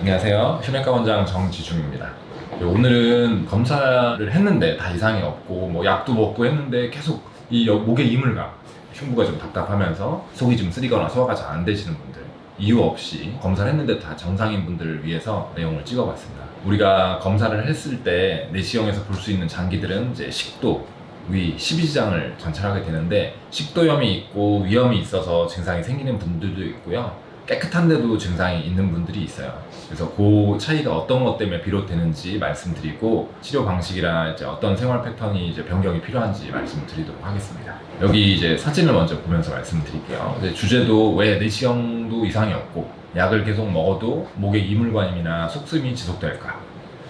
안녕하세요. 흉내과 원장 정지중입니다. 오늘은 검사를 했는데 다 이상이 없고 뭐 약도 먹고 했는데 계속 이 목에 이물감, 흉부가 좀 답답하면서 속이 좀 쓰리거나 소화가 잘 안 되시는 분들, 이유 없이 검사를 했는데 다 정상인 분들을 위해서 내용을 찍어봤습니다. 우리가 검사를 했을 때 내시경에서 볼 수 있는 장기들은 이제 식도, 위, 십이지장을 관찰하게 되는데, 식도염이 있고 위염이 있어서 증상이 생기는 분들도 있고요, 깨끗한데도 증상이 있는 분들이 있어요. 그래서 그 차이가 어떤 것 때문에 비롯되는지 말씀드리고, 치료 방식이나 이제 어떤 생활 패턴이 이제 변경이 필요한지 말씀드리도록 하겠습니다. 여기 이제 사진을 먼저 보면서 말씀드릴게요. 주제도 왜 내시경도 이상이 없고 약을 계속 먹어도 목에 이물감이나 속쓰림이 지속될까?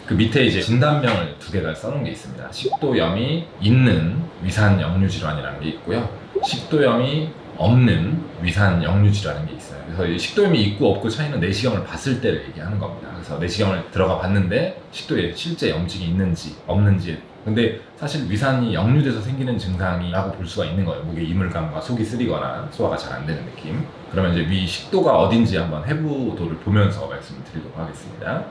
그 밑에 이제 진단명을 두 개가 써놓은 게 있습니다. 식도염이 있는 위산 역류 질환이라는 게 있고요, 식도염이 없는 위산 역류 질환인 게 있어요. 그래서 이 식도염이 있고 없고 차이는 내시경을 봤을 때를 얘기하는 겁니다. 그래서 내시경을 들어가 봤는데 식도에 실제 염증이 있는지 없는지, 근데 사실 위산이 역류돼서 생기는 증상이라고 볼 수가 있는 거예요. 목에 이물감과 속이 쓰리거나 소화가 잘 안 되는 느낌. 그러면 이제 위 식도가 어딘지 한번 해부도를 보면서 말씀을 드리도록 하겠습니다.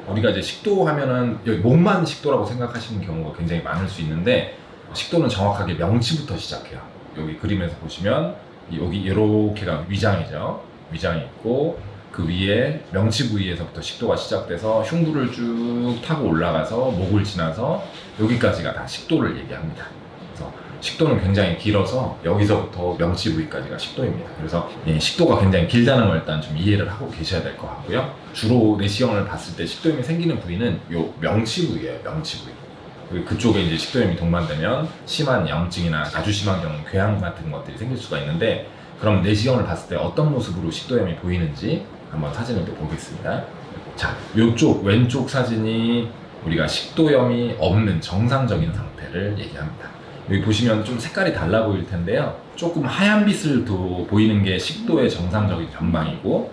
우리가 이제 식도 하면은 여기 목만 식도라고 생각하시는 경우가 굉장히 많을 수 있는데, 식도는 정확하게 명치부터 시작해요. 여기 그림에서 보시면 여기 이렇게가 위장이죠. 위장이 있고 그 위에 명치 부위에서부터 식도가 시작돼서 흉부를 쭉 타고 올라가서 목을 지나서 여기까지가 다 식도를 얘기합니다. 그래서 식도는 굉장히 길어서 여기서부터 명치 부위까지가 식도입니다. 그래서 식도가 굉장히 길다는 걸 일단 좀 이해를 하고 계셔야 될 것 같고요. 주로 내시경을 봤을 때 식도염이 생기는 부위는 요 명치 부위예요. 명치 부위. 그쪽에 이제 식도염이 동반되면 심한 염증이나 아주 심한 경우는 궤양 같은 것들이 생길 수가 있는데, 그럼 내시경을 봤을 때 어떤 모습으로 식도염이 보이는지 한번 사진을 또 보겠습니다. 자, 이쪽 왼쪽 사진이 우리가 식도염이 없는 정상적인 상태를 얘기합니다. 여기 보시면 좀 색깔이 달라 보일 텐데요, 조금 하얀 빛을 보이는 게 식도의 정상적인 전망이고,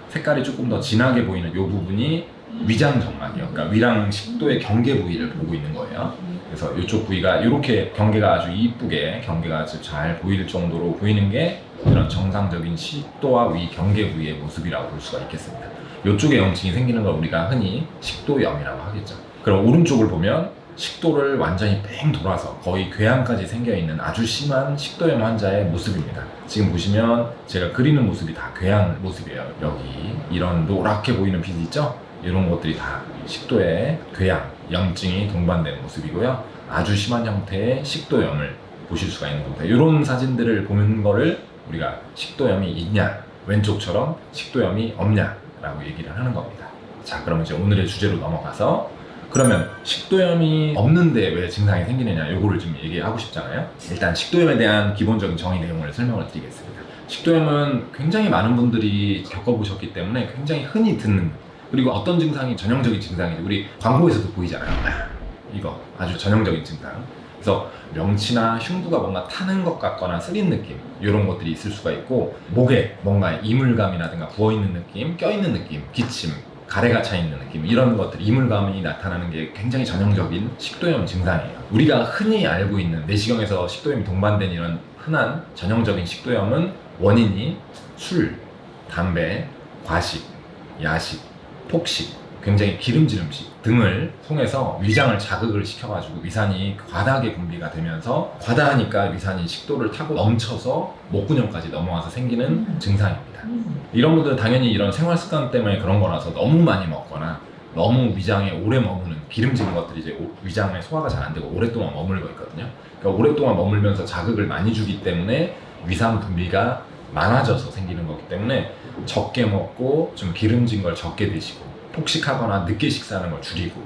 색깔이 조금 더 진하게 보이는 이 부분이 위장 전망이요. 그러니까 위랑 식도의 경계 부위를 보고 있는 거예요. 그래서 이쪽 부위가 이렇게 경계가 아주 이쁘게 경계가 아주 잘 보일 정도로 보이는 게 이런 정상적인 식도와 위 경계 부위의 모습이라고 볼 수가 있겠습니다. 이쪽에 염증이 생기는 걸 우리가 흔히 식도염이라고 하겠죠. 그럼 오른쪽을 보면 식도를 완전히 뺑 돌아서 거의 궤양까지 생겨있는 아주 심한 식도염 환자의 모습입니다. 지금 보시면 제가 그리는 모습이 다 궤양 모습이에요. 여기 이런 노랗게 보이는 빛이 있죠? 이런 것들이 다 식도의 궤양, 염증이 동반된 모습이고요. 아주 심한 형태의 식도염을 보실 수가 있는 겁니다. 이런 사진들을 보는 거를 우리가 식도염이 있냐, 왼쪽처럼 식도염이 없냐 라고 얘기를 하는 겁니다. 자, 그럼 이제 오늘의 주제로 넘어가서, 그러면 식도염이 없는데 왜 증상이 생기느냐, 요거를 좀 얘기하고 싶잖아요. 일단 식도염에 대한 기본적인 정의 내용을 설명을 드리겠습니다. 식도염은 굉장히 많은 분들이 겪어보셨기 때문에 굉장히 흔히 듣는, 그리고 어떤 증상이 전형적인 증상이죠. 우리 광고에서도 보이잖아요. 이거 아주 전형적인 증상. 그래서 명치나 흉부가 뭔가 타는 것 같거나 쓰린 느낌, 이런 것들이 있을 수가 있고, 목에 뭔가 이물감이라든가 부어있는 느낌, 껴있는 느낌, 기침, 가래가 차 있는 느낌, 이런 것들, 이물감이 나타나는 게 굉장히 전형적인 식도염 증상이에요. 우리가 흔히 알고 있는 내시경에서 식도염이 동반된 이런 흔한 전형적인 식도염은 원인이 술, 담배, 과식, 야식, 폭식, 굉장히 기름진 음식 등을 통해서 위장을 자극을 시켜가지고 위산이 과다하게 분비가 되면서, 과다하니까 위산이 식도를 타고 넘쳐서 목구녕까지 넘어와서 생기는 증상입니다. 이런 분들은 당연히 이런 생활 습관 때문에 그런 거라서 너무 많이 먹거나 너무 위장에 오래 머무는 기름진 것들이 이제 위장에 소화가 잘 안 되고 오랫동안 머물고 있거든요. 그러니까 오랫동안 머물면서 자극을 많이 주기 때문에 위산 분비가 많아져서 생기는 거기 때문에 적게 먹고 좀 기름진 걸 적게 드시고 폭식하거나 늦게 식사하는 걸 줄이고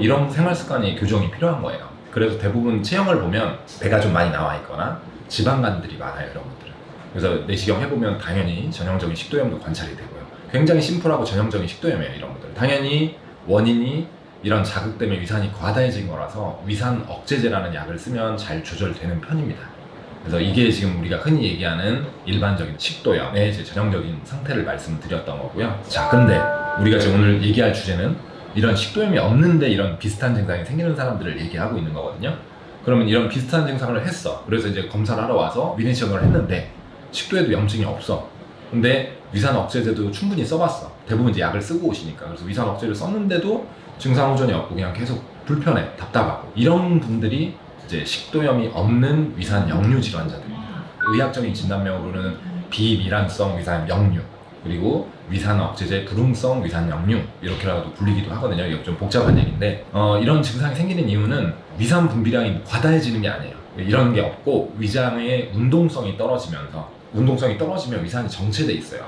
이런 생활 습관이 교정이 필요한 거예요. 그래서 대부분 체형을 보면 배가 좀 많이 나와 있거나 지방간들이 많아요, 이런 것들은. 그래서 내시경 해보면 당연히 전형적인 식도염도 관찰이 되고요. 굉장히 심플하고 전형적인 식도염이에요, 이런 것들. 당연히 원인이 이런 자극 때문에 위산이 과다해진 거라서 위산 억제제라는 약을 쓰면 잘 조절되는 편입니다. 그래서 이게 지금 우리가 흔히 얘기하는 일반적인 식도염의 이제 전형적인 상태를 말씀드렸던 거고요. 자, 근데 우리가 지금 오늘 얘기할 주제는 이런 식도염이 없는데 이런 비슷한 증상이 생기는 사람들을 얘기하고 있는 거거든요. 그러면 이런 비슷한 증상을 했어. 그래서 이제 검사를 하러 와서 위내시경을 했는데 식도에도 염증이 없어. 근데 위산 억제제도 충분히 써봤어. 대부분 이제 약을 쓰고 오시니까. 그래서 위산 억제를 썼는데도 증상 호전이 없고 그냥 계속 불편해, 답답하고. 이런 분들이 이제 식도염이 없는 위산 역류 질환자들입니다. 의학적인 진단명으로는 비미란성 위산 역류, 그리고 위산 억제제 불응성 위산 역류 이렇게라도 불리기도 하거든요. 이게 좀 복잡한 얘기인데 이런 증상이 생기는 이유는 위산 분비량이 과다해지는 게 아니에요. 이런 게 없고 위장의 운동성이 떨어지면 위산이 정체돼 있어요.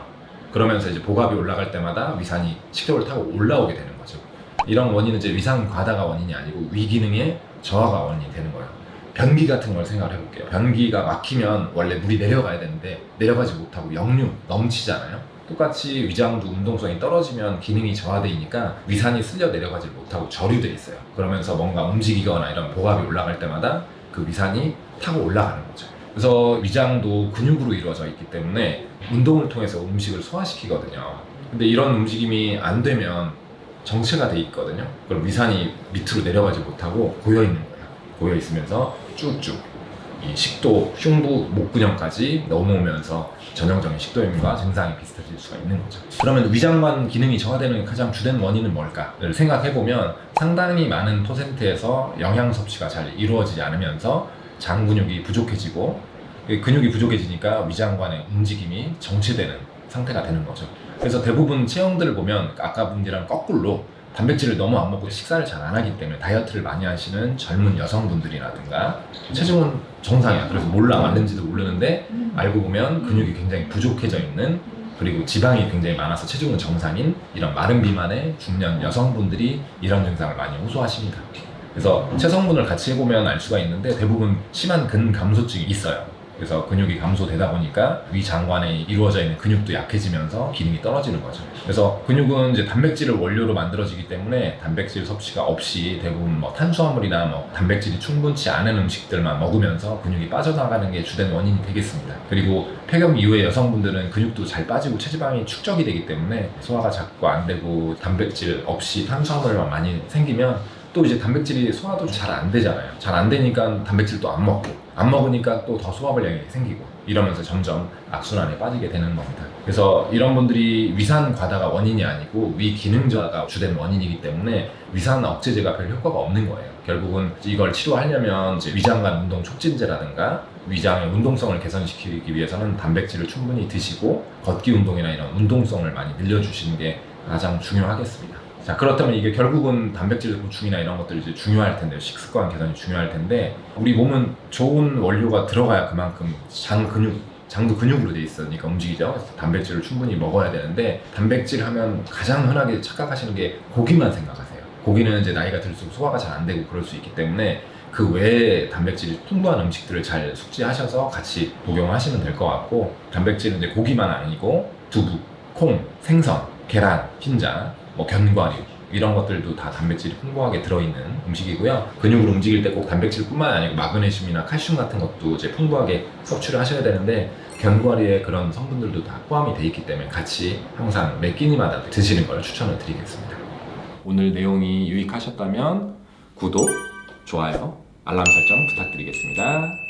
그러면서 이제 복압이 올라갈 때마다 위산이 식도를 타고 올라오게 되는 거죠. 이런 원인은 이제 위산 과다가 원인이 아니고 위기능의 저하가 원인이 되는 거예요. 변기 같은 걸 생각을 해볼게요. 변기가 막히면 원래 물이 내려가야 되는데 내려가지 못하고 역류, 넘치잖아요. 똑같이 위장도 운동성이 떨어지면 기능이 저하되니까 위산이 쓸려 내려가지 못하고 저류돼 있어요. 그러면서 뭔가 움직이거나 이런 복압이 올라갈 때마다 그 위산이 타고 올라가는 거죠. 그래서 위장도 근육으로 이루어져 있기 때문에 운동을 통해서 음식을 소화시키거든요. 근데 이런 움직임이 안 되면 정체가 돼 있거든요. 그럼 위산이 밑으로 내려가지 못하고 고여 있는 거예요. 고여 있으면서 쭉쭉 이 식도, 흉부, 목근형까지 넘어오면서 전형적인 식도염과 증상이 비슷해질 수가 있는 거죠. 그러면 위장관 기능이 저하되는 가장 주된 원인은 뭘까를 생각해보면 상당히 많은 퍼센트에서 영양 섭취가 잘 이루어지지 않으면서 장 근육이 부족해지고 근육이 부족해지니까 위장관의 움직임이 정체되는 상태가 되는 거죠. 그래서 대부분 체형들을 보면 아까 분들이랑 거꾸로 단백질을 너무 안 먹고 식사를 잘 안 하기 때문에 다이어트를 많이 하시는 젊은 여성분들이라든가 체중은 정상이야. 그래서 몰라 맞는지도 모르는데 알고 보면 근육이 굉장히 부족해져 있는, 그리고 지방이 굉장히 많아서 체중은 정상인 이런 마른 비만의 중년 여성분들이 이런 증상을 많이 호소하십니다. 그래서 체성분을 같이 해보면 알 수가 있는데 대부분 심한 근감소증이 있어요. 그래서 근육이 감소되다 보니까 위장관에 이루어져 있는 근육도 약해지면서 기능이 떨어지는 거죠. 그래서 근육은 이제 단백질을 원료로 만들어지기 때문에 단백질 섭취가 없이 대부분 뭐 탄수화물이나 뭐 단백질이 충분치 않은 음식들만 먹으면서 근육이 빠져나가는 게 주된 원인이 되겠습니다. 그리고 폐경 이후에 여성분들은 근육도 잘 빠지고 체지방이 축적이 되기 때문에 소화가 자꾸 안 되고 단백질 없이 탄수화물만 많이 생기면 또 이제 단백질이 소화도 잘 안 되잖아요. 잘 안 되니까 단백질도 안 먹으니까 또 더 소화불량이 생기고 이러면서 점점 악순환에 빠지게 되는 겁니다. 그래서 이런 분들이 위산 과다가 원인이 아니고 위기능 저하가 주된 원인이기 때문에 위산 억제제가 별 효과가 없는 거예요. 결국은 이걸 치료하려면 이제 위장관 운동 촉진제라든가 위장의 운동성을 개선시키기 위해서는 단백질을 충분히 드시고 걷기 운동이나 이런 운동성을 많이 늘려주시는 게 가장 중요하겠습니다. 자, 그렇다면 이게 결국은 단백질 보충이나 이런 것들이 이제 중요할 텐데요. 식습관 개선이 중요할 텐데 우리 몸은 좋은 원료가 들어가야 그만큼 장도 근육으로 돼 있으니까 움직이죠. 그래서 단백질을 충분히 먹어야 되는데 단백질 하면 가장 흔하게 착각하시는 게 고기만 생각하세요. 고기는 이제 나이가 들수록 소화가 잘 안 되고 그럴 수 있기 때문에 그 외에 단백질이 풍부한 음식들을 잘 숙지하셔서 같이 복용하시면 될 것 같고, 단백질은 이제 고기만 아니고 두부, 콩, 생선, 계란, 흰자, 뭐 견과류 이런 것들도 다 단백질이 풍부하게 들어있는 음식이고요. 근육을 움직일 때 꼭 단백질뿐만 아니고 마그네슘이나 칼슘 같은 것도 이제 풍부하게 섭취를 하셔야 되는데 견과류에 그런 성분들도 다 포함이 돼 있기 때문에 같이 항상 매 끼니마다 드시는 걸 추천을 드리겠습니다. 오늘 내용이 유익하셨다면 구독, 좋아요, 알람 설정 부탁드리겠습니다.